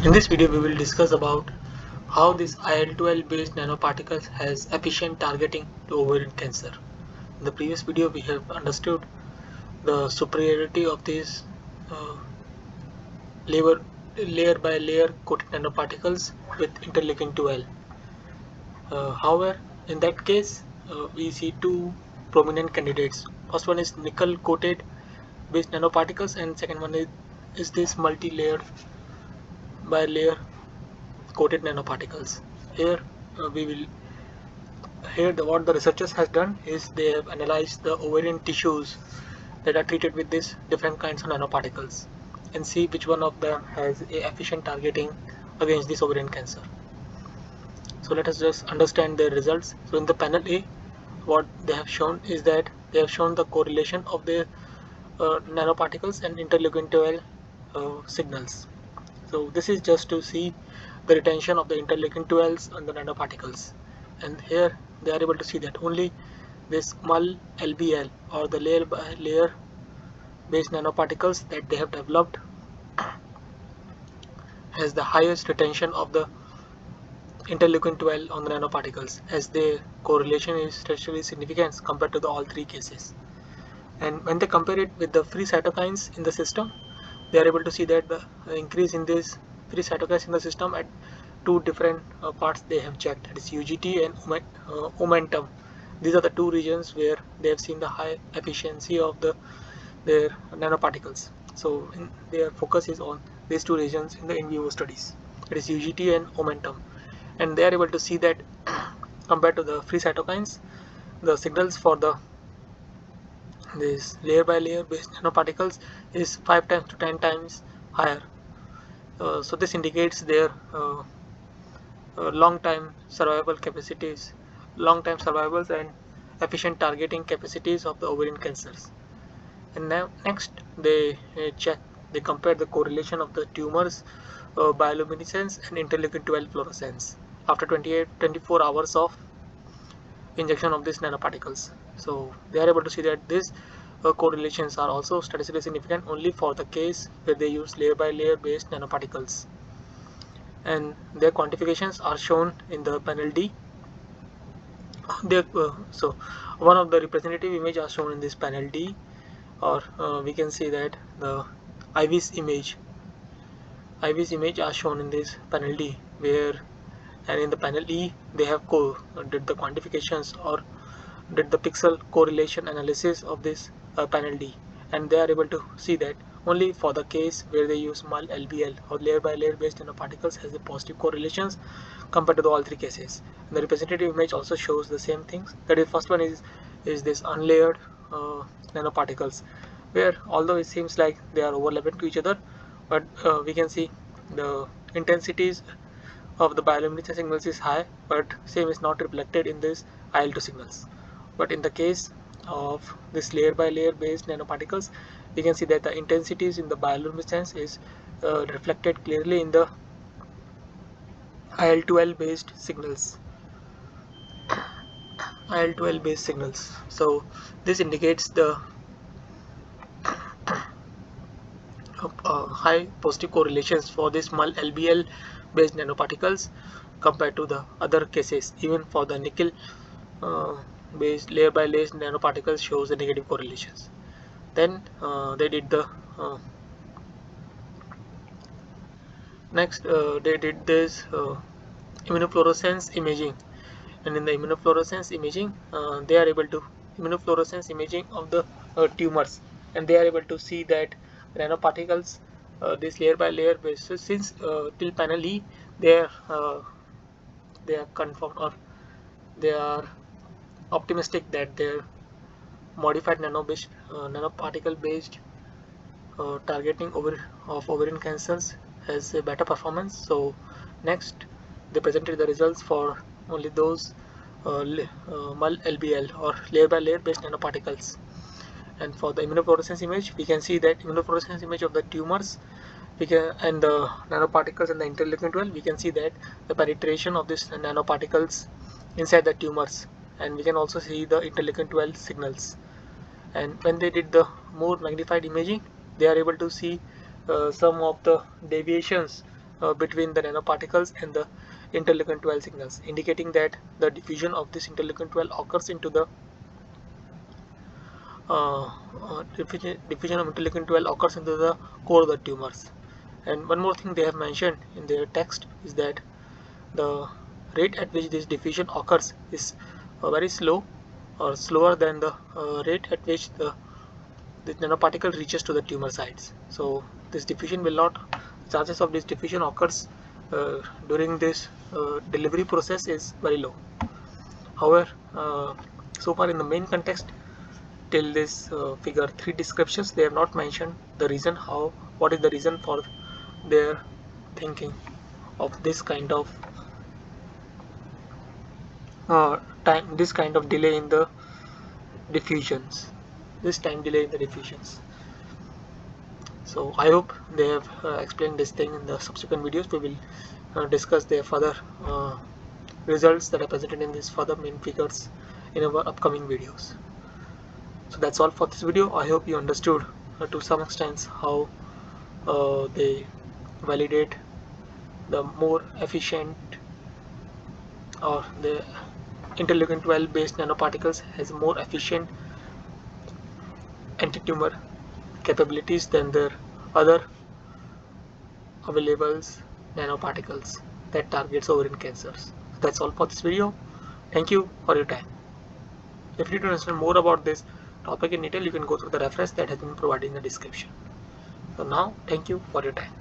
In this video we will discuss about how this IL-12 based nanoparticles has efficient targeting to ovarian cancer. In the previous video we have understood the superiority of these uh, layer, layer by layer coated nanoparticles with interleukin 12. However, in that case we see two prominent candidates. First one is nickel coated based nanoparticles and second one is this multi-layered by layer coated nanoparticles. Here what the researchers has done is they have analyzed the ovarian tissues that are treated with these different kinds of nanoparticles and see which one of them has a efficient targeting against this ovarian cancer. So let us just understand their results. So in the panel A, what they have shown is that they have shown the correlation of the nanoparticles and interleukin 12 signals. So this is just to see the retention of the interleukin 12s on the nanoparticles, and here they are able to see that only this Mal Lbl or the layer by layer based nanoparticles that they have developed has the highest retention of the interleukin 12 on the nanoparticles, as their correlation is statistically significant compared to the all three cases. And when they compare it with the free cytokines in the system, they are able to see that the increase in these free cytokines in the system at two different parts they have checked, that is UGT and momentum. These are the two regions where they have seen the high efficiency of their nanoparticles. So their focus is on these two regions in the in vivo studies, that is UGT and momentum, and they are able to see that compared to the free cytokines, the signals for this layer by layer based nanoparticles is 5 times to 10 times higher. So this indicates their long time survival capacities, long time survivals and efficient targeting capacities of the ovarian cancers. And now next they compare the correlation of the tumors bioluminescence and interleukin 12 fluorescence after 24 hours of injection of these nanoparticles. So they are able to see that these correlations are also statistically significant only for the case where they use layer by layer based nanoparticles, and their quantifications are shown in the panel D. So one of the representative image are shown in this panel D, or we can see that the IVIS image are shown in this panel D, where and in the panel E they have did the quantifications or did the pixel correlation analysis of this panel D, and they are able to see that only for the case where they use Mal Lbl or layer by layer based nanoparticles has the positive correlations compared to the all three cases. And the representative image also shows the same things. That is, first one is this unlayered nanoparticles, where although it seems like they are overlapping to each other, but we can see the intensities of the bioluminescence signals is high, but same is not reflected in this IL-2 signals. But in the case of this layer by layer based nanoparticles, we can see that the intensities in the bioluminescence is reflected clearly in the IL-12 based signals. IL-12 based signals. So this indicates the high positive correlations for this Mal Lbl based nanoparticles compared to the other cases. Even for the nickel based layer by layer nanoparticles shows the negative correlations. Then they did the next they did this immunofluorescence imaging, and in the immunofluorescence imaging they are able to immunofluorescence imaging of the tumors, and they are able to see that nanoparticles this layer by layer basis, since till panel E they are confirmed, or they are optimistic that their modified nanoparticle based targeting of ovarian cancers has a better performance. So next they presented the results for only those Mal Lbl or layer by layer based nanoparticles. And for the immunofluorescence image, we can see that immunofluorescence image of the tumors, and the nanoparticles and the interleukin 12, we can see that the penetration of these nanoparticles inside the tumors, and we can also see the interleukin 12 signals. And when they did the more magnified imaging, they are able to see some of the deviations between the nanoparticles and the interleukin-12 signals, indicating that the diffusion of this interleukin-12 occurs into the diffusion of interleukin-12 occurs into the core of the tumors. And one more thing they have mentioned in their text is that the rate at which this diffusion occurs is very slow, or slower than the rate at which the nanoparticle reaches to the tumor sites. So this diffusion will not, chances of this diffusion occurs during this delivery process is very low. However, so far in the main context, till this figure 3 descriptions, they have not mentioned the reason what is the reason for their thinking of this kind of this kind of delay in the diffusions, this time delay in the diffusions. So I hope they have explained this thing. In the subsequent videos we will discuss their further results that are presented in these further main figures in our upcoming videos. So that's all for this video. I hope you understood to some extent how they validate the more efficient, or the interleukin-12 based nanoparticles has more efficient anti-tumor capabilities than their other available nanoparticles that targets ovarian cancers. So that's all for this video. Thank you for your time. If you need to understand more about this topic in detail, you can go through the reference that has been provided in the description. So now, thank you for your time.